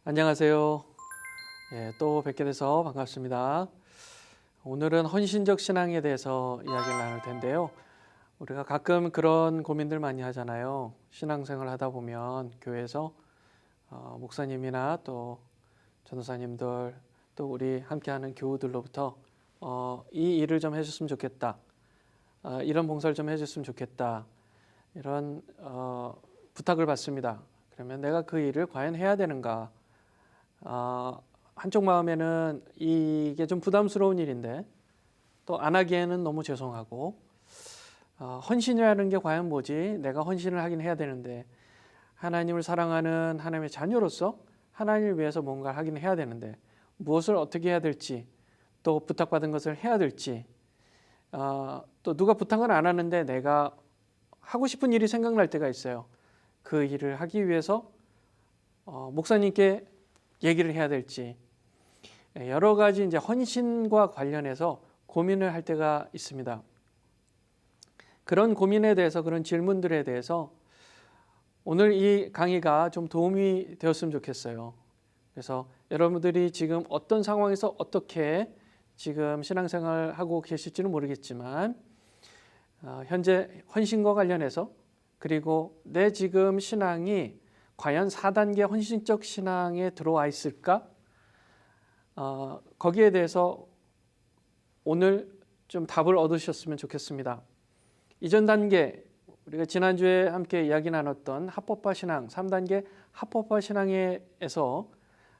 안녕하세요. 또 뵙게 돼서 반갑습니다. 오늘은 헌신적 신앙에 대해서 이야기를 나눌 텐데요. 우리가 가끔 그런 고민들 많이 하잖아요. 신앙생활 하다 보면 교회에서 목사님이나 또 전도사님들 또 우리 함께하는 교우들로부터 이 일을 좀 해줬으면 좋겠다. 이런 봉사를 좀 해줬으면 좋겠다. 이런 부탁을 받습니다. 그러면 내가 그 일을 과연 해야 되는가? 한쪽 마음에는 이게 좀 부담스러운 일인데 또 안 하기에는 너무 죄송하고 헌신이라는 게 과연 뭐지? 내가 헌신을 하긴 해야 되는데 하나님을 사랑하는 하나님의 자녀로서 하나님을 위해서 뭔가를 하긴 해야 되는데 무엇을 어떻게 해야 될지 또 부탁받은 것을 해야 될지 또 누가 부탁은 안 하는데 내가 하고 싶은 일이 생각날 때가 있어요. 그 일을 하기 위해서 목사님께 얘기를 해야 될지 여러 가지 이제 헌신과 관련해서 고민을 할 때가 있습니다. 그런 고민에 대해서 그런 질문들에 대해서 오늘 이 강의가 좀 도움이 되었으면 좋겠어요. 그래서 여러분들이 지금 어떤 상황에서 어떻게 지금 신앙생활 하고 계실지는 모르겠지만 현재 헌신과 관련해서 그리고 내 지금 신앙이 과연 4단계 헌신적 신앙에 들어와 있을까? 거기에 대해서 오늘 좀 답을 얻으셨으면 좋겠습니다. 이전 단계, 우리가 지난주에 함께 이야기 나눴던 합법화 신앙, 3단계 합법화 신앙에서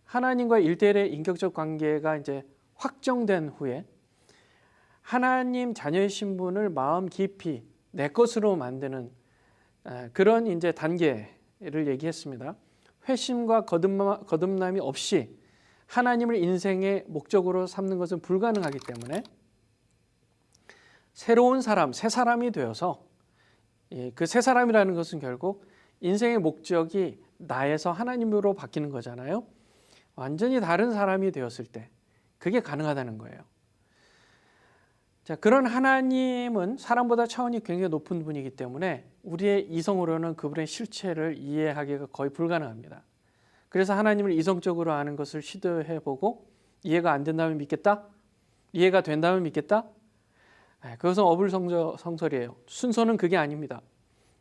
하나님과 1대1의 인격적 관계가 이제 확정된 후에 하나님 자녀의 신분을 마음 깊이 내 것으로 만드는 그런 이제 단계를 얘기했습니다. 회심과 거듭남이 없이 하나님을 인생의 목적으로 삼는 것은 불가능하기 때문에 새로운 사람, 새 사람이 되어서 그 새 사람이라는 것은 결국 인생의 목적이 나에서 하나님으로 바뀌는 거잖아요. 완전히 다른 사람이 되었을 때 그게 가능하다는 거예요. 자, 그런 하나님은 사람보다 차원이 굉장히 높은 분이기 때문에 우리의 이성으로는 그분의 실체를 이해하기가 거의 불가능합니다. 그래서 하나님을 이성적으로 아는 것을 시도해보고 이해가 안 된다면 믿겠다? 이해가 된다면 믿겠다? 그것은 어불성설이에요. 순서는 그게 아닙니다.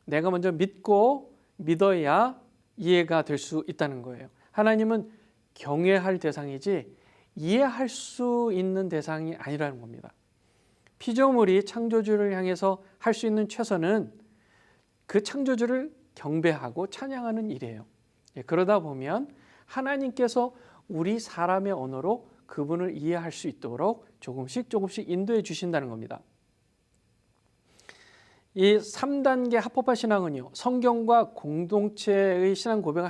내가 먼저 믿고 믿어야 이해가 될 수 있다는 거예요. 하나님은 경외할 대상이지 이해할 수 있는 대상이 아니라는 겁니다. 피조물이 창조주를 향해서 할 수 있는 최선은 그 창조주를 경배하고 찬양하는 일이에요. 그러다 보면 하나님께서 우리 사람의 언어로 그분을 이해할 수 있도록 조금씩 인도해 주신다는 겁니다. 이 3단계 합법화 신앙은요, 성경과 공동체의 신앙 고백을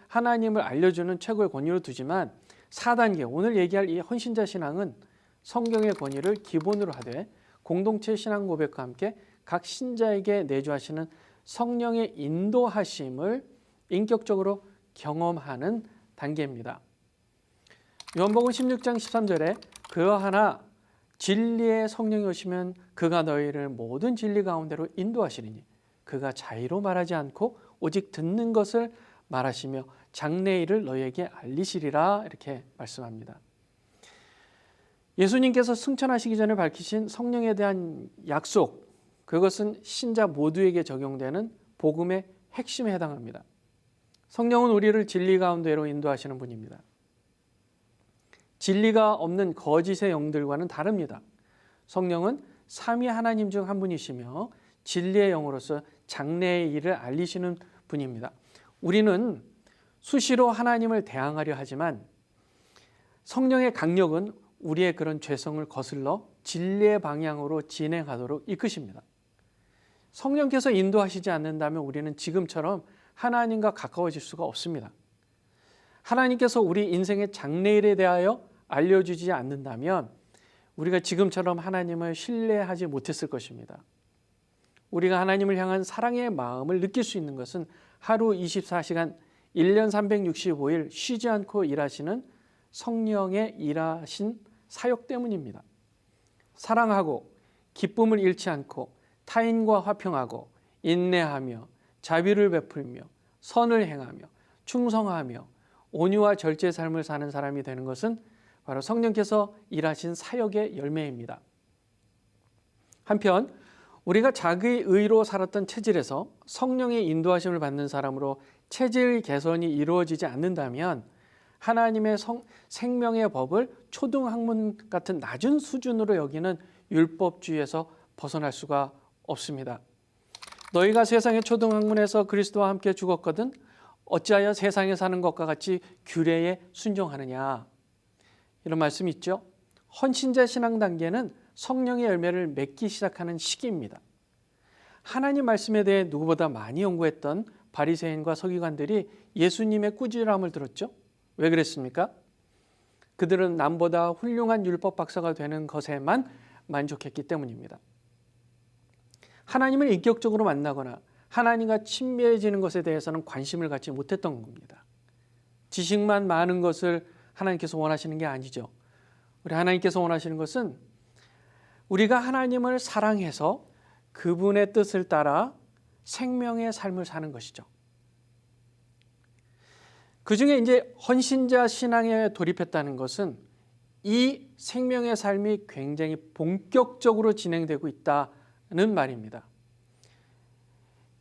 하나님을 알려주는 최고의 권위로 두지만 4단계, 오늘 얘기할 이 헌신자 신앙은 성경의 권위를 기본으로 하되 공동체 신앙 고백과 함께 각 신자에게 내주하시는 성령의 인도하심을 인격적으로 경험하는 단계입니다. 요한복음 16장 13절에 그러하나 진리의 성령이 오시면 그가 너희를 모든 진리 가운데로 인도하시리니 그가 자의로 말하지 않고 오직 듣는 것을 말하시며 장래일을 너희에게 알리시리라 이렇게 말씀합니다. 예수님께서 승천하시기 전에 밝히신 성령에 대한 약속, 그것은 신자 모두에게 적용되는 복음의 핵심에 해당합니다. 성령은 우리를 진리 가운데로 인도하시는 분입니다. 진리가 없는 거짓의 영들과는 다릅니다. 성령은 삼위 하나님 중 한 분이시며 진리의 영으로서 장래의 일을 알리시는 분입니다. 우리는 수시로 하나님을 대항하려 하지만 성령의 강력은 우리의 그런 죄성을 거슬러 진리의 방향으로 진행하도록 이끄십니다. 성령께서 인도하시지 않는다면 우리는 지금처럼 하나님과 가까워질 수가 없습니다. 하나님께서 우리 인생의 장래일에 대하여 알려주지 않는다면 우리가 지금처럼 하나님을 신뢰하지 못했을 것입니다. 우리가 하나님을 향한 사랑의 마음을 느낄 수 있는 것은 하루 24시간 1년 365일 쉬지 않고 일하시는 성령의 일하신 사역 때문입니다. 사랑하고 기쁨을 잃지 않고 타인과 화평하고 인내하며 자비를 베풀며 선을 행하며 충성하며 온유와 절제의 삶을 사는 사람이 되는 것은 바로 성령께서 일하신 사역의 열매입니다. 한편 우리가 자기의 의로 살았던 체질에서 성령의 인도하심을 받는 사람으로 체질 개선이 이루어지지 않는다면 하나님의 생명의 법을 초등학문 같은 낮은 수준으로 여기는 율법주의에서 벗어날 수가 없습니다. 너희가 세상의 초등학문에서 그리스도와 함께 죽었거든 어찌하여 세상에 사는 것과 같이 규례에 순종하느냐. 이런 말씀이 있죠. 헌신자 신앙 단계는 성령의 열매를 맺기 시작하는 시기입니다. 하나님 말씀에 대해 누구보다 많이 연구했던 바리새인과 서기관들이 예수님의 꾸지람을 들었죠. 왜 그랬습니까? 그들은 남보다 훌륭한 율법 박사가 되는 것에만 만족했기 때문입니다. 하나님을 인격적으로 만나거나 하나님과 친밀해지는 것에 대해서는 관심을 갖지 못했던 겁니다. 지식만 많은 것을 하나님께서 원하시는 게 아니죠. 우리 하나님께서 원하시는 것은 우리가 하나님을 사랑해서 그분의 뜻을 따라 생명의 삶을 사는 것이죠. 그 중에 이제 헌신자 신앙에 돌입했다는 것은 이 생명의 삶이 굉장히 본격적으로 진행되고 있다는 말입니다.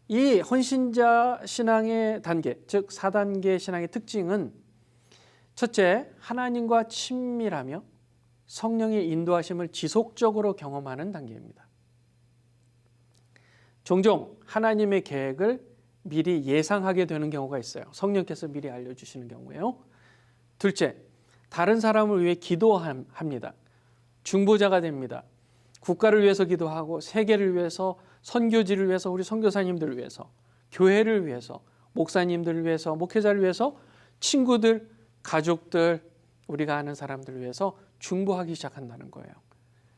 이 헌신자 신앙의 단계, 즉 4단계 신앙의 특징은 첫째, 하나님과 친밀하며 성령의 인도하심을 지속적으로 경험하는 단계입니다. 종종 하나님의 계획을 미리 예상하게 되는 경우가 있어요. 성령께서 미리 알려주시는 경우에요. 둘째, 다른 사람을 위해 기도합니다. 중보자가 됩니다. 국가를 위해서 기도하고 세계를 위해서, 선교지를 위해서, 우리 선교사님들을 위해서, 교회를 위해서, 목사님들을 위해서, 목회자를 위해서, 친구들, 가족들, 우리가 아는 사람들을 위해서 중보하기 시작한다는 거예요.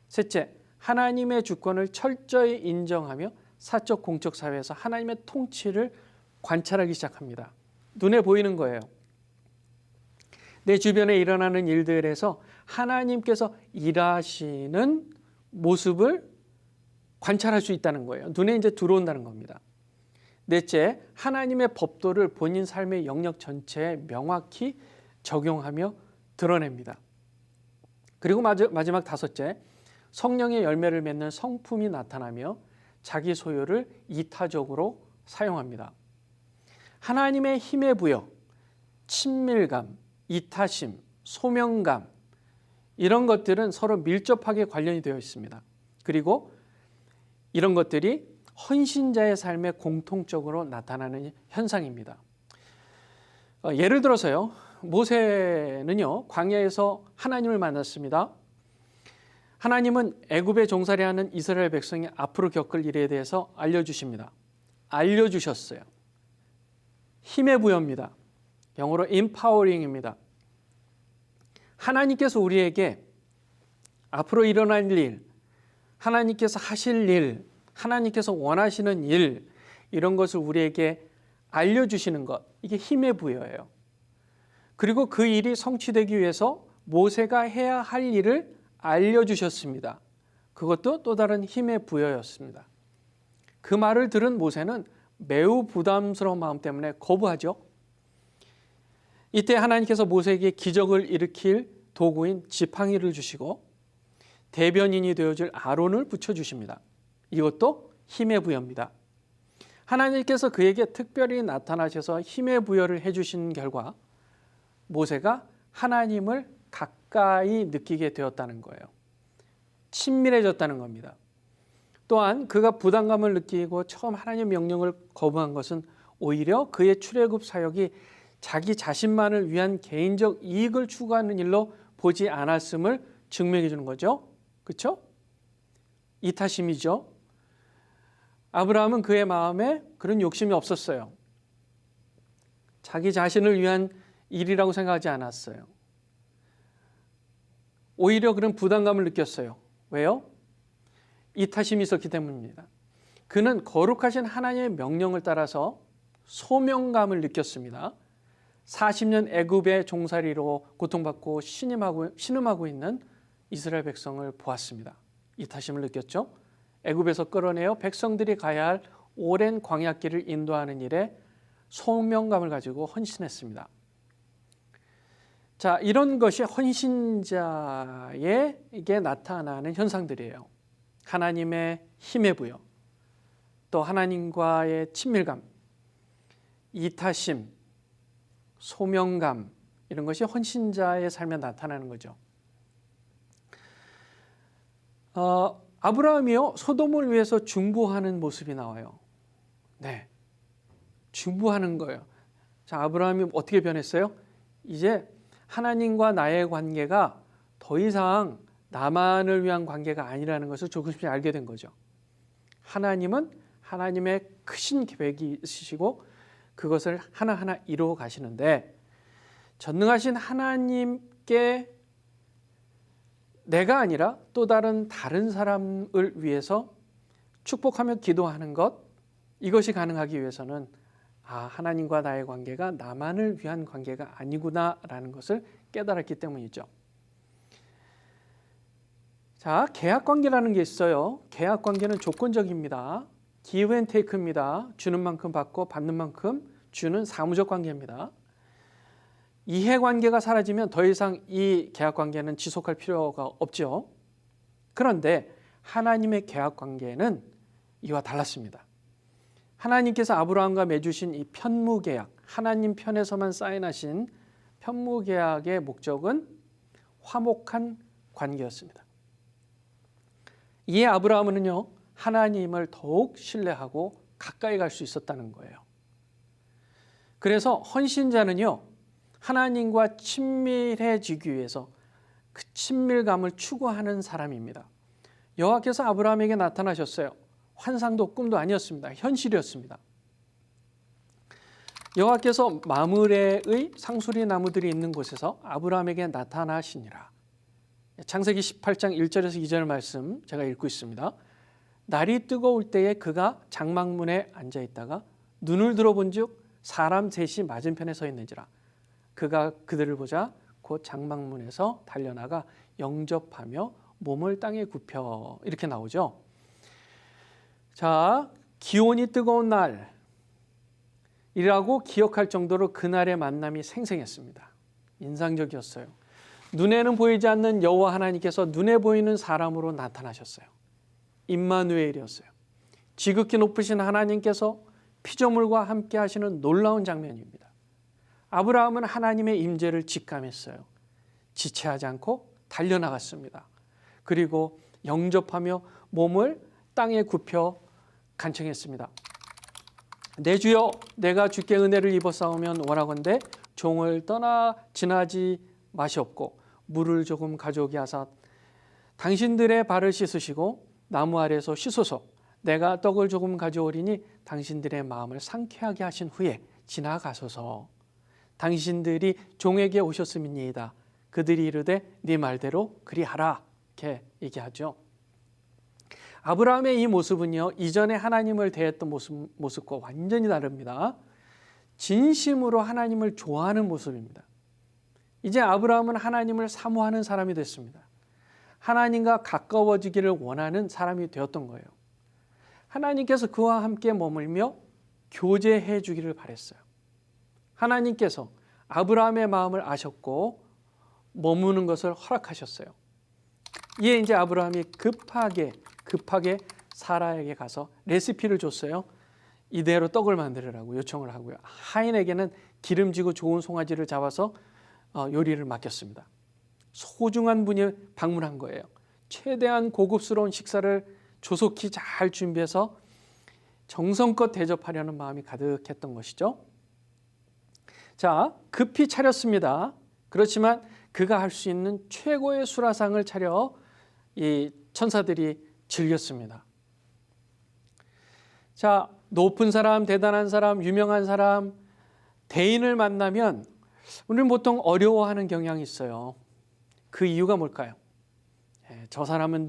셋째, 하나님의 주권을 철저히 인정하며 사적 공적 사회에서 하나님의 통치를 관찰하기 시작합니다. 눈에 보이는 거예요. 내 주변에 일어나는 일들에서 하나님께서 일하시는 모습을 관찰할 수 있다는 거예요. 눈에 이제 들어온다는 겁니다. 넷째, 하나님의 법도를 본인 삶의 영역 전체에 명확히 적용하며 드러냅니다. 그리고 마지막 다섯째, 성령의 열매를 맺는 성품이 나타나며 자기 소유를 이타적으로 사용합니다. 하나님의 힘의 부여, 친밀감, 이타심, 소명감 이런 것들은 서로 밀접하게 관련이 되어 있습니다. 그리고 이런 것들이 헌신자의 삶에 공통적으로 나타나는 현상입니다. 예를 들어서요, 모세는요 광야에서 하나님을 만났습니다. 하나님은 애굽에 종살이하는 이스라엘 백성이 앞으로 겪을 일에 대해서 알려주십니다. 알려주셨어요. 힘의 부여입니다. 영어로 empowering입니다. 하나님께서 우리에게 앞으로 일어날 일, 하나님께서 하실 일, 하나님께서 원하시는 일, 이런 것을 우리에게 알려주시는 것, 이게 힘의 부여예요. 그리고 그 일이 성취되기 위해서 모세가 해야 할 일을 알려주셨습니다. 그것도 또 다른 힘의 부여였습니다. 그 말을 들은 모세는 매우 부담스러운 마음 때문에 거부하죠. 이때 하나님께서 모세에게 기적을 일으킬 도구인 지팡이를 주시고 대변인이 되어줄 아론을 붙여주십니다. 이것도 힘의 부여입니다. 하나님께서 그에게 특별히 나타나셔서 힘의 부여를 해주신 결과 모세가 하나님을 가까이 느끼게 되었다는 거예요. 친밀해졌다는 겁니다. 또한 그가 부담감을 느끼고 처음 하나님의 명령을 거부한 것은 오히려 그의 출애굽 사역이 자기 자신만을 위한 개인적 이익을 추구하는 일로 보지 않았음을 증명해 주는 거죠. 그렇죠? 이타심이죠. 아브라함은 그의 마음에 그런 욕심이 없었어요. 자기 자신을 위한 일이라고 생각하지 않았어요. 오히려 그런 부담감을 느꼈어요. 왜요? 이타심이 있었기 때문입니다. 그는 거룩하신 하나님의 명령을 따라서 소명감을 느꼈습니다. 40년 애굽의 종살이로 고통받고 신음하고 있는 이스라엘 백성을 보았습니다. 이타심을 느꼈죠. 애굽에서 끌어내어 백성들이 가야 할 오랜 광야길을 인도하는 일에 소명감을 가지고 헌신했습니다. 자, 이런 것이 헌신자에게 나타나는 현상들이에요. 하나님의 힘의 부여, 또 하나님과의 친밀감, 이타심, 소명감, 이런 것이 헌신자의 삶에 나타나는 거죠. 아브라함이요, 소돔을 위해서 중보하는 모습이 나와요. 네, 중보하는 거예요. 자, 아브라함이 어떻게 변했어요? 이제 하나님과 나의 관계가 더 이상 나만을 위한 관계가 아니라는 것을 조금씩 알게 된 거죠. 하나님은 하나님의 크신 계획이 있으시고 그것을 하나하나 이루어 가시는데, 전능하신 하나님께 내가 아니라 또 다른 사람을 위해서 축복하며 기도하는 것, 이것이 가능하기 위해서는 하나님과 나의 관계가 나만을 위한 관계가 아니구나라는 것을 깨달았기 때문이죠. 자, 계약관계라는 게 있어요. 계약관계는 조건적입니다. give and take입니다. 주는 만큼 받고 받는 만큼 주는 사무적 관계입니다. 이해관계가 사라지면 더 이상 이 계약관계는 지속할 필요가 없죠. 그런데 하나님의 계약관계는 이와 달랐습니다. 하나님께서 아브라함과 맺으신 이 편무계약, 하나님 편에서만 사인하신 편무계약의 목적은 화목한 관계였습니다. 이에 아브라함은요, 하나님을 더욱 신뢰하고 가까이 갈 수 있었다는 거예요. 그래서 헌신자는요, 하나님과 친밀해지기 위해서 그 친밀감을 추구하는 사람입니다. 여호와께서 아브라함에게 나타나셨어요. 환상도 꿈도 아니었습니다. 현실이었습니다. 여호와께서 마므레의 상수리 나무들이 있는 곳에서 아브라함에게 나타나시니라. 창세기 18장 1절에서 2절 말씀 제가 읽고 있습니다. 날이 뜨거울 때에 그가 장막문에 앉아 있다가 눈을 들어본 즉 사람 셋이 맞은편에 서 있는지라. 그가 그들을 보자 곧 장막문에서 달려나가 영접하며 몸을 땅에 굽혀, 이렇게 나오죠. 자, 기온이 뜨거운 날이라고 기억할 정도로 그날의 만남이 생생했습니다. 인상적이었어요. 눈에는 보이지 않는 여호와 하나님께서 눈에 보이는 사람으로 나타나셨어요. 임마누엘이었어요. 지극히 높으신 하나님께서 피조물과 함께 하시는 놀라운 장면입니다. 아브라함은 하나님의 임재를 직감했어요. 지체하지 않고 달려나갔습니다. 그리고 영접하며 몸을 땅에 굽혀 간청했습니다. 내 주여, 내가 주께 은혜를 입었사오면 원하건대 종을 떠나 지나지 마시옵고 물을 조금 가져오게 하사 당신들의 발을 씻으시고 나무 아래에서 쉬소서. 내가 떡을 조금 가져오리니 당신들의 마음을 상쾌하게 하신 후에 지나가소서. 당신들이 종에게 오셨음이니이다. 그들이 이르되 네 말대로 그리하라. 이렇게 얘기하죠. 아브라함의 이 모습은요, 이전에 하나님을 대했던 모습과 완전히 다릅니다. 진심으로 하나님을 좋아하는 모습입니다. 이제 아브라함은 하나님을 사모하는 사람이 됐습니다. 하나님과 가까워지기를 원하는 사람이 되었던 거예요. 하나님께서 그와 함께 머물며 교제해 주기를 바랬어요. 하나님께서 아브라함의 마음을 아셨고 머무는 것을 허락하셨어요. 이에 이제 아브라함이 급하게 사라에게 가서 레시피를 줬어요. 이대로 떡을 만들으라고 요청을 하고요. 하인에게는 기름지고 좋은 송아지를 잡아서 요리를 맡겼습니다. 소중한 분이 방문한 거예요. 최대한 고급스러운 식사를 조속히 잘 준비해서 정성껏 대접하려는 마음이 가득했던 것이죠. 자, 급히 차렸습니다. 그렇지만 그가 할 수 있는 최고의 수라상을 차려 이 천사들이 즐겼습니다. 자, 높은 사람, 대단한 사람, 유명한 사람, 대인을 만나면 우리는 보통 어려워하는 경향이 있어요. 그 이유가 뭘까요? 저 사람은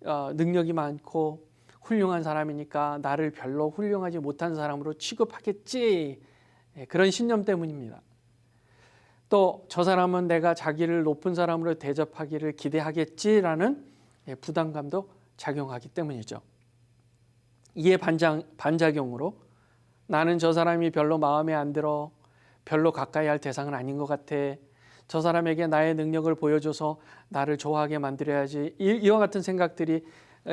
능력이 많고 훌륭한 사람이니까 나를 별로 훌륭하지 못한 사람으로 취급하겠지. 그런 신념 때문입니다. 또 저 사람은 내가 자기를 높은 사람으로 대접하기를 기대하겠지라는 부담감도 작용하기 때문이죠. 이에 반작용으로 나는 저 사람이 별로 마음에 안 들어, 별로 가까이 할 대상은 아닌 것 같아, 저 사람에게 나의 능력을 보여줘서 나를 좋아하게 만들어야지, 이와 같은 생각들이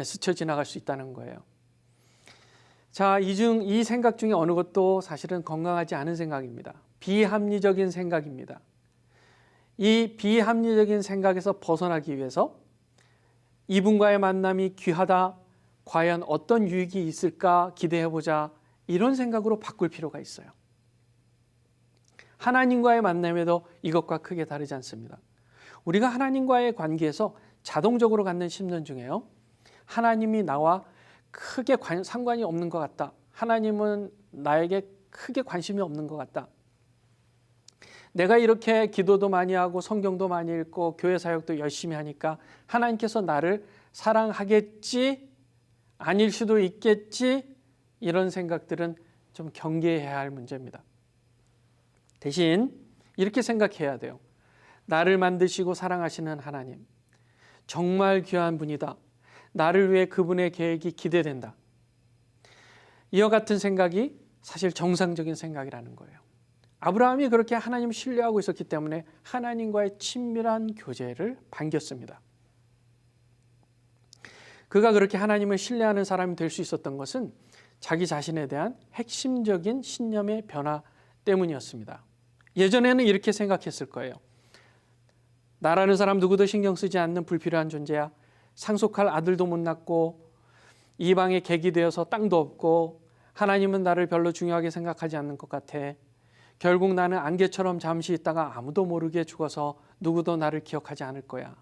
스쳐 지나갈 수 있다는 거예요. 자, 이 생각 중에 어느 것도 사실은 건강하지 않은 생각입니다. 비합리적인 생각입니다. 이 비합리적인 생각에서 벗어나기 위해서 이분과의 만남이 귀하다, 과연 어떤 유익이 있을까 기대해보자, 이런 생각으로 바꿀 필요가 있어요. 하나님과의 만남에도 이것과 크게 다르지 않습니다. 우리가 하나님과의 관계에서 자동적으로 갖는 심론 중에요, 하나님이 나와 크게 상관이 없는 것 같다, 하나님은 나에게 크게 관심이 없는 것 같다, 내가 이렇게 기도도 많이 하고 성경도 많이 읽고 교회 사역도 열심히 하니까 하나님께서 나를 사랑하겠지, 아닐 수도 있겠지, 이런 생각들은 좀 경계해야 할 문제입니다. 대신 이렇게 생각해야 돼요. 나를 만드시고 사랑하시는 하나님, 정말 귀한 분이다. 나를 위해 그분의 계획이 기대된다. 이와 같은 생각이 사실 정상적인 생각이라는 거예요. 아브라함이 그렇게 하나님을 신뢰하고 있었기 때문에 하나님과의 친밀한 교제를 반겼습니다. 그가 그렇게 하나님을 신뢰하는 사람이 될 수 있었던 것은 자기 자신에 대한 핵심적인 신념의 변화 때문이었습니다. 예전에는 이렇게 생각했을 거예요. 나라는 사람 누구도 신경 쓰지 않는 불필요한 존재야. 상속할 아들도 못 낳고 이방의 객이 되어서 땅도 없고 하나님은 나를 별로 중요하게 생각하지 않는 것 같아. 결국 나는 안개처럼 잠시 있다가 아무도 모르게 죽어서 누구도 나를 기억하지 않을 거야.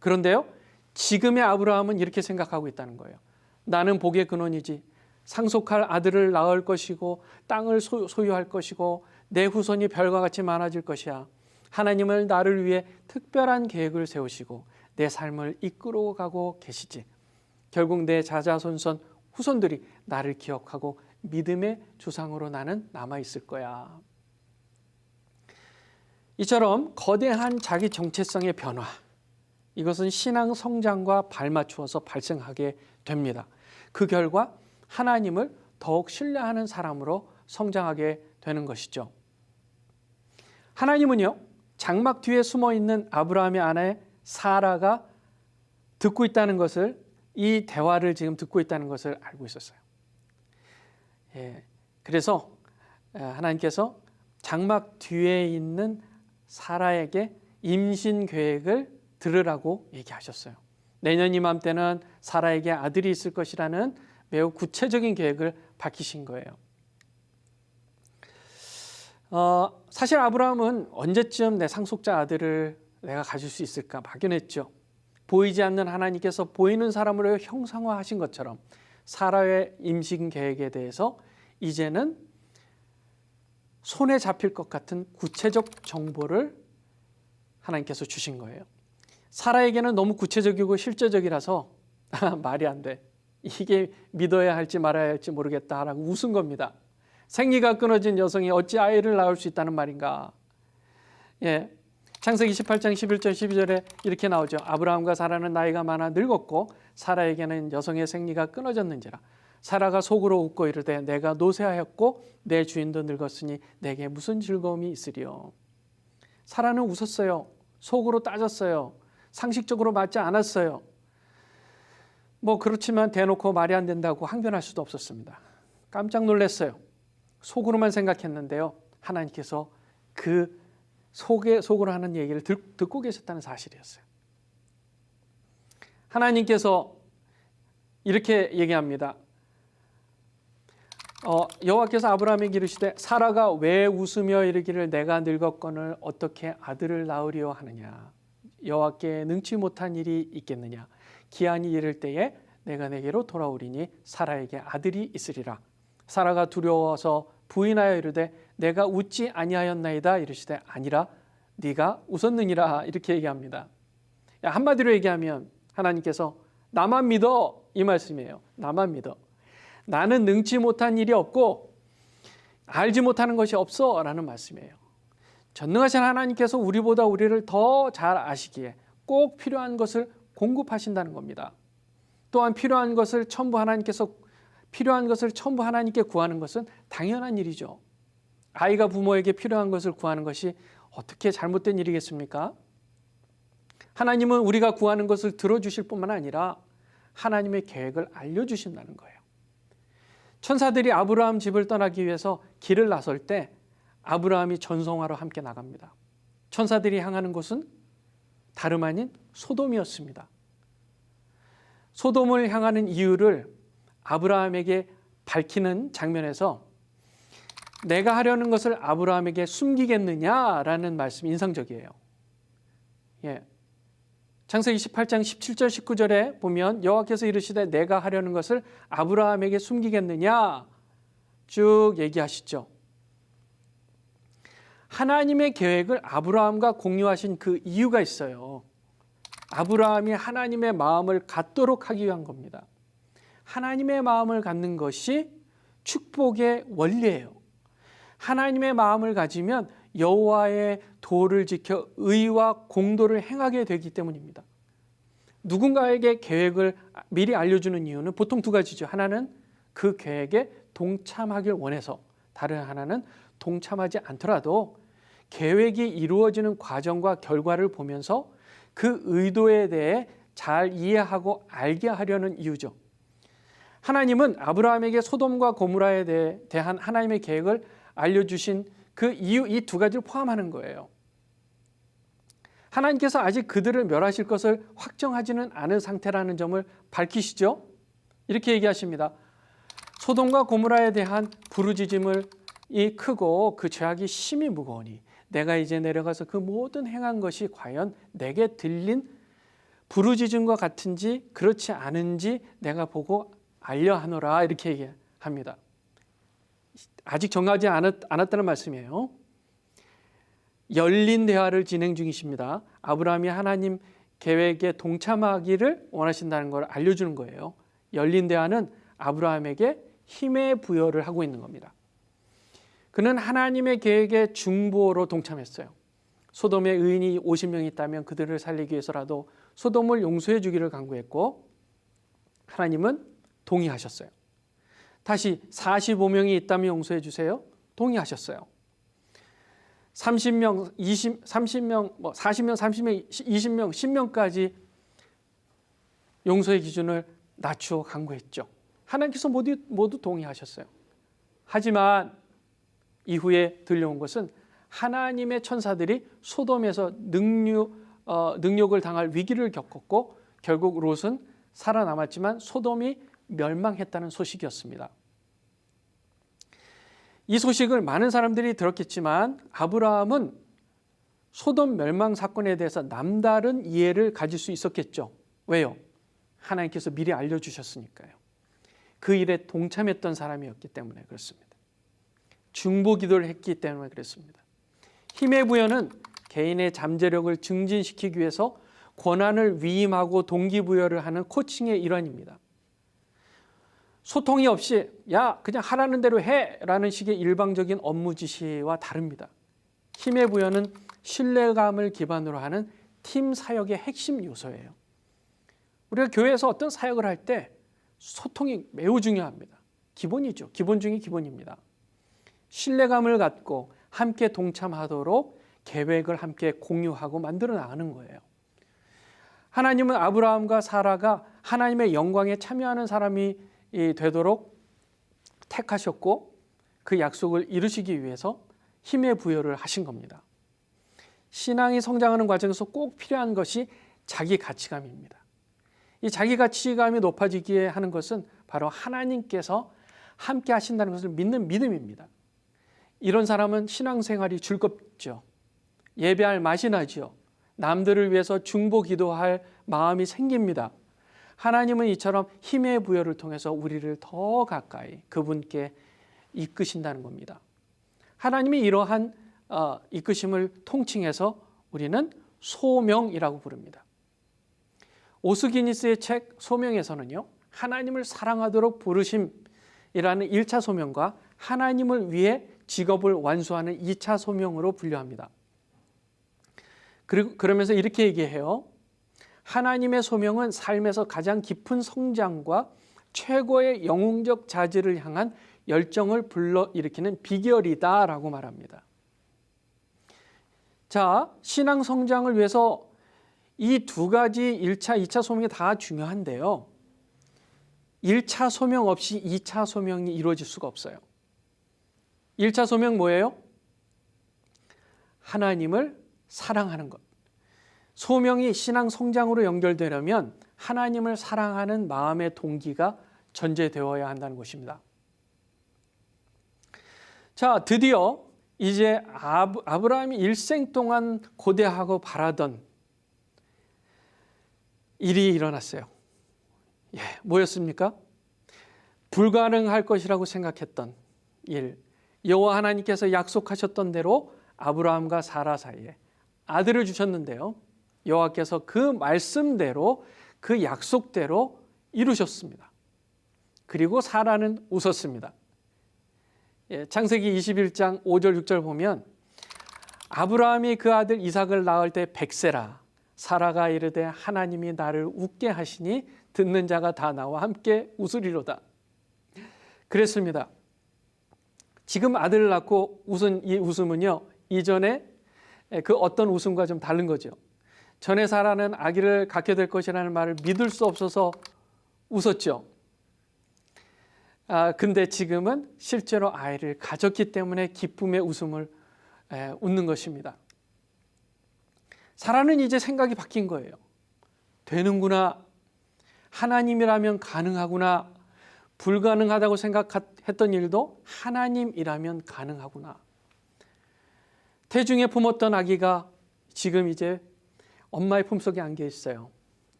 그런데요, 지금의 아브라함은 이렇게 생각하고 있다는 거예요. 나는 복의 근원이지. 상속할 아들을 낳을 것이고 땅을 소유할 것이고 내 후손이 별과 같이 많아질 것이야. 하나님을 나를 위해 특별한 계획을 세우시고 내 삶을 이끌어가고 계시지. 결국 내 자자손손 후손들이 나를 기억하고 믿음의 조상으로 나는 남아있을 거야. 이처럼 거대한 자기 정체성의 변화, 이것은 신앙 성장과 발맞추어서 발생하게 됩니다. 그 결과 하나님을 더욱 신뢰하는 사람으로 성장하게 되는 것이죠. 하나님은요, 장막 뒤에 숨어있는 아브라함의 아내 사라가 듣고 있다는 것을, 이 대화를 지금 듣고 있다는 것을 알고 있었어요. 그래서 하나님께서 장막 뒤에 있는 사라에게 임신 계획을 들으라고 얘기하셨어요. 내년 이맘때는 사라에게 아들이 있을 것이라는 매우 구체적인 계획을 밝히신 거예요. 사실 아브라함은 언제쯤 내 상속자 아들을 내가 가질 수 있을까 막연했죠. 보이지 않는 하나님께서 보이는 사람으로 형상화하신 것처럼 사라의 임신 계획에 대해서 이제는 손에 잡힐 것 같은 구체적 정보를 하나님께서 주신 거예요. 사라에게는 너무 구체적이고 실제적이라서 말이 안 돼. 이게 믿어야 할지 말아야 할지 모르겠다라고 웃은 겁니다. 생리가 끊어진 여성이 어찌 아이를 낳을 수 있다는 말인가. 창세기 18장 11절 12절에 이렇게 나오죠. 아브라함과 사라는 나이가 많아 늙었고 사라에게는 여성의 생리가 끊어졌는지라. 사라가 속으로 웃고 이르되 내가 노쇠하였고 내 주인도 늙었으니 내게 무슨 즐거움이 있으리요. 사라는 웃었어요. 속으로 따졌어요. 상식적으로 맞지 않았어요. 그렇지만 대놓고 말이 안 된다고 항변할 수도 없었습니다. 깜짝 놀랐어요. 속으로만 생각했는데요, 하나님께서 그 속으로 하는 얘기를 듣고 계셨다는 사실이었어요. 하나님께서 이렇게 얘기합니다. 여호와께서 아브라함에게 이르시되 사라가 왜 웃으며 이르기를 내가 늙었거늘 어떻게 아들을 낳으리요 하느냐. 여호와께 능치 못한 일이 있겠느냐. 기한이 이를 때에 내가 내게로 돌아오리니 사라에게 아들이 있으리라. 사라가 두려워서 부인하여 이르되 내가 웃지 아니하였나이다. 이르시되 아니라 네가 웃었느니라. 이렇게 얘기합니다. 한마디로 얘기하면 하나님께서 나만 믿어, 이 말씀이에요. 나만 믿어. 나는 능치 못한 일이 없고 알지 못하는 것이 없어 라는 말씀이에요. 전능하신 하나님께서 우리보다 우리를 더 잘 아시기에 꼭 필요한 것을 공급하신다는 겁니다. 또한 필요한 것을 전부 하나님께 구하는 것은 당연한 일이죠. 아이가 부모에게 필요한 것을 구하는 것이 어떻게 잘못된 일이겠습니까? 하나님은 우리가 구하는 것을 들어주실 뿐만 아니라 하나님의 계획을 알려주신다는 거예요. 천사들이 아브라함 집을 떠나기 위해서 길을 나설 때 아브라함이 전송하러 함께 나갑니다. 천사들이 향하는 곳은 다름 아닌 소돔이었습니다. 소돔을 향하는 이유를 아브라함에게 밝히는 장면에서 내가 하려는 것을 아브라함에게 숨기겠느냐라는 말씀이 인상적이에요. 창세기 18장 17절 19절에 보면 여호와께서 이르시되 내가 하려는 것을 아브라함에게 숨기겠느냐 쭉 얘기하시죠. 하나님의 계획을 아브라함과 공유하신 그 이유가 있어요. 아브라함이 하나님의 마음을 갖도록 하기 위한 겁니다. 하나님의 마음을 갖는 것이 축복의 원리예요. 하나님의 마음을 가지면 여호와의 도를 지켜 의와 공도를 행하게 되기 때문입니다. 누군가에게 계획을 미리 알려주는 이유는 보통 두 가지죠. 하나는 그 계획에 동참하길 원해서, 다른 하나는 동참하지 않더라도 계획이 이루어지는 과정과 결과를 보면서 그 의도에 대해 잘 이해하고 알게 하려는 이유죠. 하나님은 아브라함에게 소돔과 고모라에 대한 하나님의 계획을 알려주신 그 이유, 이 두 가지를 포함하는 거예요. 하나님께서 아직 그들을 멸하실 것을 확정하지는 않은 상태라는 점을 밝히시죠. 이렇게 얘기하십니다. 소돔과 고모라에 대한 부르짖음이 크고 그 죄악이 심히 무거우니 내가 이제 내려가서 그 모든 행한 것이 과연 내게 들린 부르짖음과 같은지 그렇지 않은지 내가 보고 알려하노라, 이렇게 얘기합니다. 아직 정하지 않았다는 말씀이에요. 열린 대화를 진행 중이십니다. 아브라함이 하나님 계획에 동참하기를 원하신다는 걸 알려주는 거예요. 열린 대화는 아브라함에게 힘의 부여를 하고 있는 겁니다. 그는 하나님의 계획에 중보로 동참했어요. 소돔에 의인이 50명이 있다면 그들을 살리기 위해서라도 소돔을 용서해 주기를 간구했고 하나님은 동의하셨어요. 다시 45명이 있다면 용서해 주세요. 동의하셨어요. 30명, 30명, 40명, 30명, 20명, 10명까지 용서의 기준을 낮추어 간구했죠. 하나님께서 모두 동의하셨어요. 하지만 이후에 들려온 것은 하나님의 천사들이 소돔에서 능욕을 당할 위기를 겪었고 결국 롯은 살아남았지만 소돔이 멸망했다는 소식이었습니다. 이 소식을 많은 사람들이 들었겠지만 아브라함은 소돔 멸망 사건에 대해서 남다른 이해를 가질 수 있었겠죠. 왜요? 하나님께서 미리 알려주셨으니까요. 그 일에 동참했던 사람이었기 때문에 그렇습니다. 중보 기도를 했기 때문에 그렇습니다. 힘의 부여는 개인의 잠재력을 증진시키기 위해서 권한을 위임하고 동기부여를 하는 코칭의 일환입니다. 소통이 없이 야 그냥 하라는 대로 해라는 식의 일방적인 업무 지시와 다릅니다. 힘의 부여는 신뢰감을 기반으로 하는 팀 사역의 핵심 요소예요. 우리가 교회에서 어떤 사역을 할 때 소통이 매우 중요합니다. 기본이죠. 기본 중에 기본입니다. 신뢰감을 갖고 함께 동참하도록 계획을 함께 공유하고 만들어 나가는 거예요. 하나님은 아브라함과 사라가 하나님의 영광에 참여하는 사람이 되도록 택하셨고 그 약속을 이루시기 위해서 힘의 부여를 하신 겁니다. 신앙이 성장하는 과정에서 꼭 필요한 것이 자기 가치감입니다. 이 자기 가치감이 높아지게 하는 것은 바로 하나님께서 함께 하신다는 것을 믿는 믿음입니다. 이런 사람은 신앙생활이 즐겁죠. 예배할 맛이 나죠. 남들을 위해서 중보 기도할 마음이 생깁니다. 하나님은 이처럼 힘의 부여를 통해서 우리를 더 가까이 그분께 이끄신다는 겁니다. 하나님이 이러한 이끄심을 통칭해서 우리는 소명이라고 부릅니다. 오스기니스의 책 소명에서는요, 하나님을 사랑하도록 부르심이라는 1차 소명과 하나님을 위해 직업을 완수하는 2차 소명으로 분류합니다. 그러면서 이렇게 얘기해요. 하나님의 소명은 삶에서 가장 깊은 성장과 최고의 영웅적 자질을 향한 열정을 불러일으키는 비결이다라고 말합니다. 자, 신앙 성장을 위해서 이 두 가지 1차, 2차 소명이 다 중요한데요. 1차 소명 없이 2차 소명이 이루어질 수가 없어요. 1차 소명 뭐예요? 하나님을 사랑하는 것. 소명이 신앙 성장으로 연결되려면 하나님을 사랑하는 마음의 동기가 전제되어야 한다는 것입니다. 자, 드디어 이제 아브라함이 일생 동안 고대하고 바라던 일이 일어났어요. 뭐였습니까? 불가능할 것이라고 생각했던 일. 여호와 하나님께서 약속하셨던 대로 아브라함과 사라 사이에 아들을 주셨는데요. 여호와께서 그 말씀대로 그 약속대로 이루셨습니다. 그리고 사라는 웃었습니다. 창세기 21장 5절 6절 보면 아브라함이 그 아들 이삭을 낳을 때 100세라 사라가 이르되 하나님이 나를 웃게 하시니 듣는 자가 다 나와 함께 웃으리로다. 그랬습니다. 지금 아들을 낳고 웃은 이 웃음은요, 이전에 그 어떤 웃음과 좀 다른 거죠. 전에 사라는 아기를 갖게 될 것이라는 말을 믿을 수 없어서 웃었죠. 근데 지금은 실제로 아이를 가졌기 때문에 기쁨의 웃음을 웃는 것입니다. 사라는 이제 생각이 바뀐 거예요. 되는구나. 하나님이라면 가능하구나. 불가능하다고 생각했던 일도 하나님이라면 가능하구나. 태중에 품었던 아기가 지금 이제 엄마의 품속에 안겨 있어요.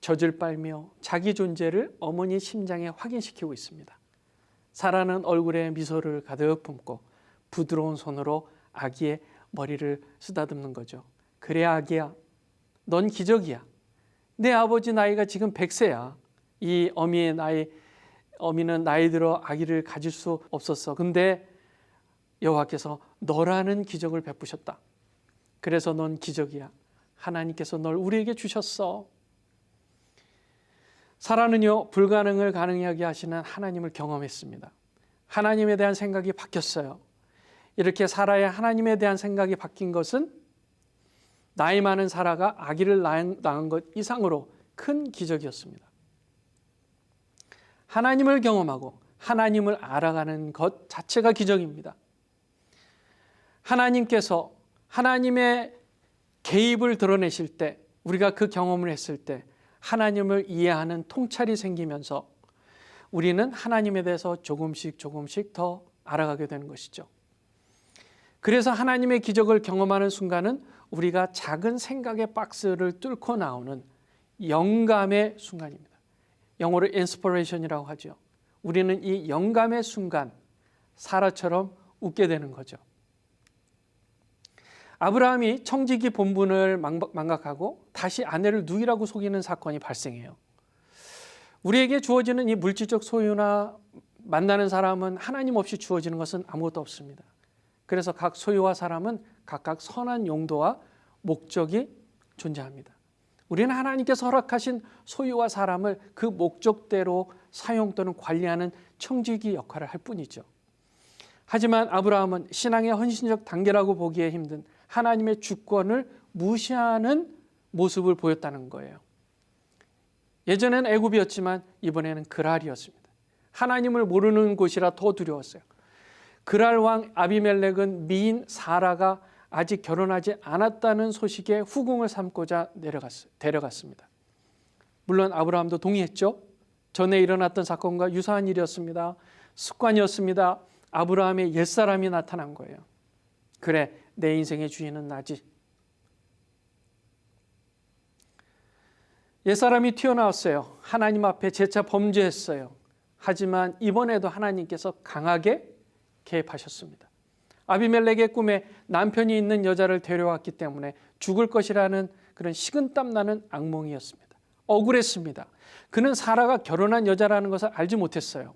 젖을 빨며 자기 존재를 어머니 심장에 확인시키고 있습니다. 사라는 얼굴에 미소를 가득 품고 부드러운 손으로 아기의 머리를 쓰다듬는 거죠. 그래 아기야, 넌 기적이야. 내 아버지 나이가 지금 100세야. 이 어미는 나이 들어 아기를 가질 수 없었어. 근데 여호와께서 너라는 기적을 베푸셨다. 그래서 넌 기적이야. 하나님께서 널 우리에게 주셨어. 사라는요, 불가능을 가능하게 하시는 하나님을 경험했습니다. 하나님에 대한 생각이 바뀌었어요. 이렇게 사라의 하나님에 대한 생각이 바뀐 것은 나이 많은 사라가 아기를 낳은 것 이상으로 큰 기적이었습니다. 하나님을 경험하고 하나님을 알아가는 것 자체가 기적입니다. 하나님께서 하나님의 개입을 드러내실 때, 우리가 그 경험을 했을 때 하나님을 이해하는 통찰이 생기면서 우리는 하나님에 대해서 조금씩 더 알아가게 되는 것이죠. 그래서 하나님의 기적을 경험하는 순간은 우리가 작은 생각의 박스를 뚫고 나오는 영감의 순간입니다. 영어로 인스피레이션이라고 하죠. 우리는 이 영감의 순간 사라처럼 웃게 되는 거죠. 아브라함이 청지기 본분을 망각하고 다시 아내를 누이라고 속이는 사건이 발생해요. 우리에게 주어지는 이 물질적 소유나 만나는 사람은 하나님 없이 주어지는 것은 아무것도 없습니다. 그래서 각 소유와 사람은 각각 선한 용도와 목적이 존재합니다. 우리는 하나님께서 허락하신 소유와 사람을 그 목적대로 사용 또는 관리하는 청지기 역할을 할 뿐이죠. 하지만 아브라함은 신앙의 헌신적 단계라고 보기에 힘든 하나님의 주권을 무시하는 모습을 보였다는 거예요. 예전엔 애굽이었지만 이번에는 그랄이었습니다. 하나님을 모르는 곳이라 더 두려웠어요. 그랄 왕 아비멜렉은 미인 사라가 아직 결혼하지 않았다는 소식에 후궁을 삼고자 데려갔습니다. 물론 아브라함도 동의했죠. 전에 일어났던 사건과 유사한 일이었습니다. 습관이었습니다. 아브라함의 옛사람이 나타난 거예요. 그래, 내 인생의 주인은 나지. 옛사람이 튀어나왔어요. 하나님 앞에 재차 범죄했어요. 하지만 이번에도 하나님께서 강하게 개입하셨습니다. 아비멜렉의 꿈에 남편이 있는 여자를 데려왔기 때문에 죽을 것이라는 그런 식은땀 나는 악몽이었습니다. 억울했습니다. 그는 사라가 결혼한 여자라는 것을 알지 못했어요.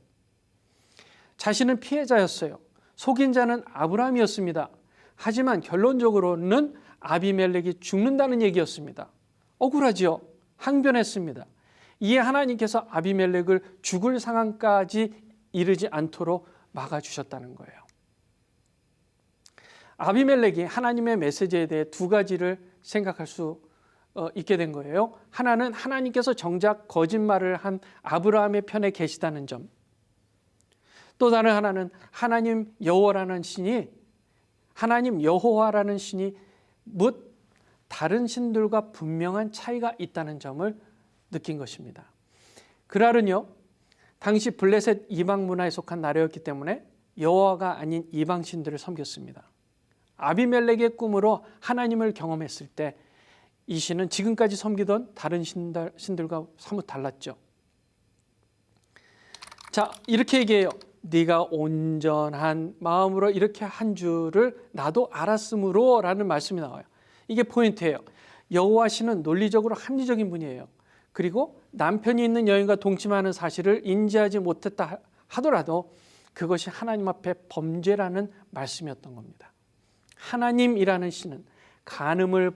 자신은 피해자였어요. 속인 자는 아브라함이었습니다. 하지만 결론적으로는 아비멜렉이 죽는다는 얘기였습니다. 억울하지요. 항변했습니다. 이에 하나님께서 아비멜렉을 죽을 상황까지 이르지 않도록 막아주셨다는 거예요. 아비멜렉이 하나님의 메시지에 대해 두 가지를 생각할 수 있게 된 거예요. 하나는 하나님께서 정작 거짓말을 한 아브라함의 편에 계시다는 점. 또 다른 하나는 하나님 여호와라는 신이 뭇 다른 신들과 분명한 차이가 있다는 점을 느낀 것입니다. 그랄은요, 당시 블레셋 이방 문화에 속한 나라였기 때문에 여호와가 아닌 이방 신들을 섬겼습니다. 아비멜렉의 꿈으로 하나님을 경험했을 때 이 신은 지금까지 섬기던 다른 신들과 사뭇 달랐죠. 자, 이렇게 얘기해요. 네가 온전한 마음으로 이렇게 한 줄을 나도 알았으므로 라는 말씀이 나와요. 이게 포인트예요. 여호와 신은 논리적으로 합리적인 분이에요. 그리고 남편이 있는 여인과 동침하는 사실을 인지하지 못했다 하더라도 그것이 하나님 앞에 범죄라는 말씀이었던 겁니다. 하나님이라는 신은 간음을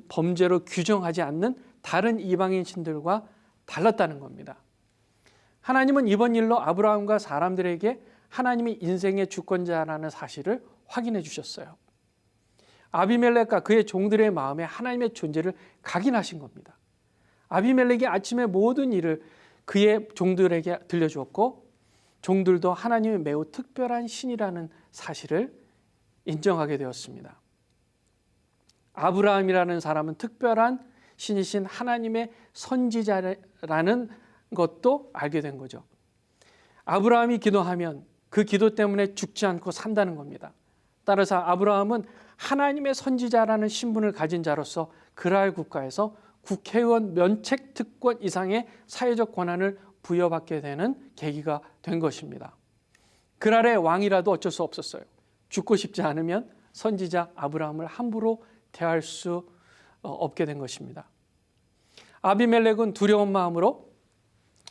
범죄로 규정하지 않는 다른 이방인 신들과 달랐다는 겁니다. 하나님은 이번 일로 아브라함과 사람들에게 하나님이 인생의 주권자라는 사실을 확인해 주셨어요. 아비멜렉과 그의 종들의 마음에 하나님의 존재를 각인하신 겁니다. 아비멜렉이 아침에 모든 일을 그의 종들에게 들려주었고 종들도 하나님이 매우 특별한 신이라는 사실을 인정하게 되었습니다. 아브라함이라는 사람은 특별한 신이신 하나님의 선지자라는 것도 알게 된 거죠. 아브라함이 기도하면 그 기도 때문에 죽지 않고 산다는 겁니다. 따라서 아브라함은 하나님의 선지자라는 신분을 가진 자로서 그랄 국가에서 국회의원 면책 특권 이상의 사회적 권한을 부여받게 되는 계기가 된 것입니다. 그랄의 왕이라도 어쩔 수 없었어요. 죽고 싶지 않으면 선지자 아브라함을 함부로 대할 수 없게 된 것입니다. 아비멜렉은 두려운 마음으로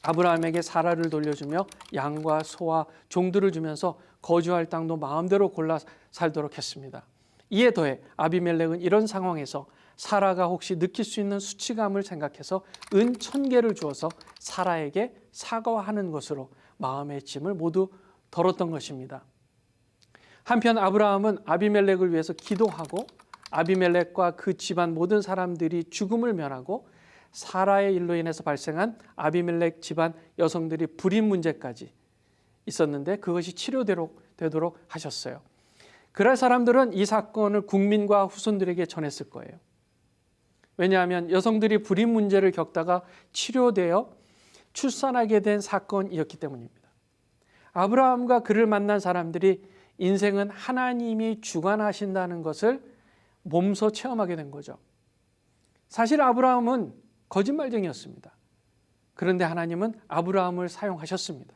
아브라함에게 사라를 돌려주며 양과 소와 종들을 주면서 거주할 땅도 마음대로 골라 살도록 했습니다. 이에 더해 아비멜렉은 이런 상황에서 사라가 혹시 느낄 수 있는 수치감을 생각해서 은 1000개를 주어서 사라에게 사과하는 것으로 마음의 짐을 모두 덜었던 것입니다. 한편 아브라함은 아비멜렉을 위해서 기도하고 아비멜렉과 그 집안 모든 사람들이 죽음을 면하고 사라의 일로 인해서 발생한 아비멜렉 집안 여성들이 불임 문제까지 있었는데 그것이 치료되도록 하셨어요. 그럴 사람들은 이 사건을 국민과 후손들에게 전했을 거예요. 왜냐하면 여성들이 불임 문제를 겪다가 치료되어 출산하게 된 사건이었기 때문입니다. 아브라함과 그를 만난 사람들이 인생은 하나님이 주관하신다는 것을 몸소 체험하게 된 거죠. 사실 아브라함은 거짓말쟁이였습니다. 그런데 하나님은 아브라함을 사용하셨습니다.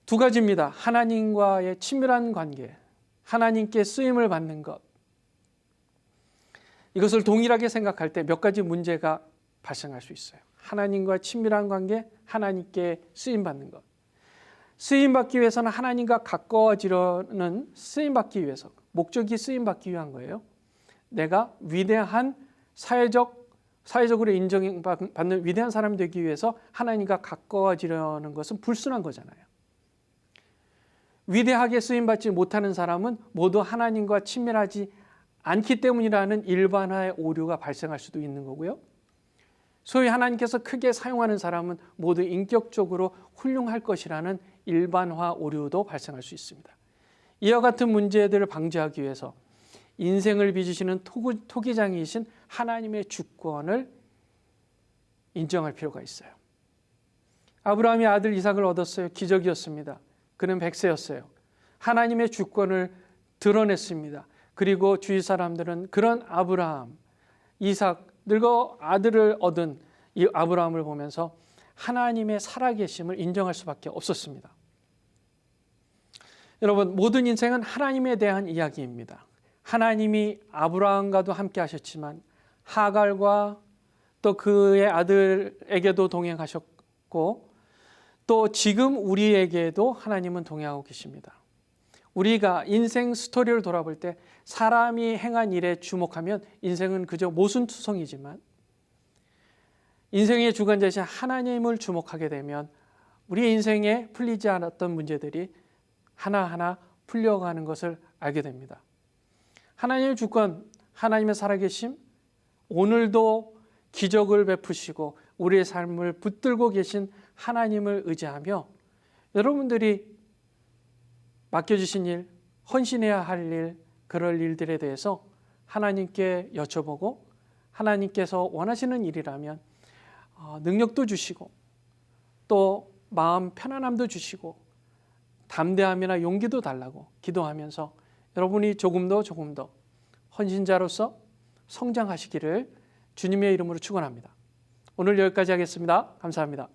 두 가지입니다. 하나님과의 친밀한 관계, 하나님께 쓰임을 받는 것. 이것을 동일하게 생각할 때 몇 가지 문제가 발생할 수 있어요. 하나님과 친밀한 관계, 하나님께 쓰임받는 것. 쓰임받기 위해서는 하나님과 가까워지려는 쓰임받기 위해서, 목적이 쓰임받기 위한 거예요. 내가 위대한 사회적으로 인정받는 위대한 사람이 되기 위해서 하나님과 가까워지려는 것은 불순한 거잖아요. 위대하게 쓰임받지 못하는 사람은 모두 하나님과 친밀하지 않기 때문이라는 일반화의 오류가 발생할 수도 있는 거고요. 소위 하나님께서 크게 사용하는 사람은 모두 인격적으로 훌륭할 것이라는 일반화 오류도 발생할 수 있습니다. 이와 같은 문제들을 방지하기 위해서 인생을 빚으시는 토기장이신 하나님의 주권을 인정할 필요가 있어요. 아브라함이 아들 이삭을 얻었어요. 기적이었습니다. 그는 100세였어요. 하나님의 주권을 드러냈습니다. 그리고 주위 사람들은 그런 아브라함, 이삭, 늙어 아들을 얻은 이 아브라함을 보면서 하나님의 살아계심을 인정할 수밖에 없었습니다. 여러분, 모든 인생은 하나님에 대한 이야기입니다. 하나님이 아브라함과도 함께 하셨지만 하갈과 또 그의 아들에게도 동행하셨고 또 지금 우리에게도 하나님은 동행하고 계십니다. 우리가 인생 스토리를 돌아볼 때 사람이 행한 일에 주목하면 인생은 그저 모순투성이지만 인생의 주관자이신 하나님을 주목하게 되면 우리 인생에 풀리지 않았던 문제들이 하나하나 풀려가는 것을 알게 됩니다. 하나님의 주권, 하나님의 살아계심, 오늘도 기적을 베푸시고 우리의 삶을 붙들고 계신 하나님을 의지하며 여러분들이 맡겨주신 일, 헌신해야 할 일, 그럴 일들에 대해서 하나님께 여쭤보고 하나님께서 원하시는 일이라면 능력도 주시고 또 마음 편안함도 주시고 담대함이나 용기도 달라고 기도하면서 여러분이 조금 더 헌신자로서 성장하시기를 주님의 이름으로 축원합니다. 오늘 여기까지 하겠습니다. 감사합니다.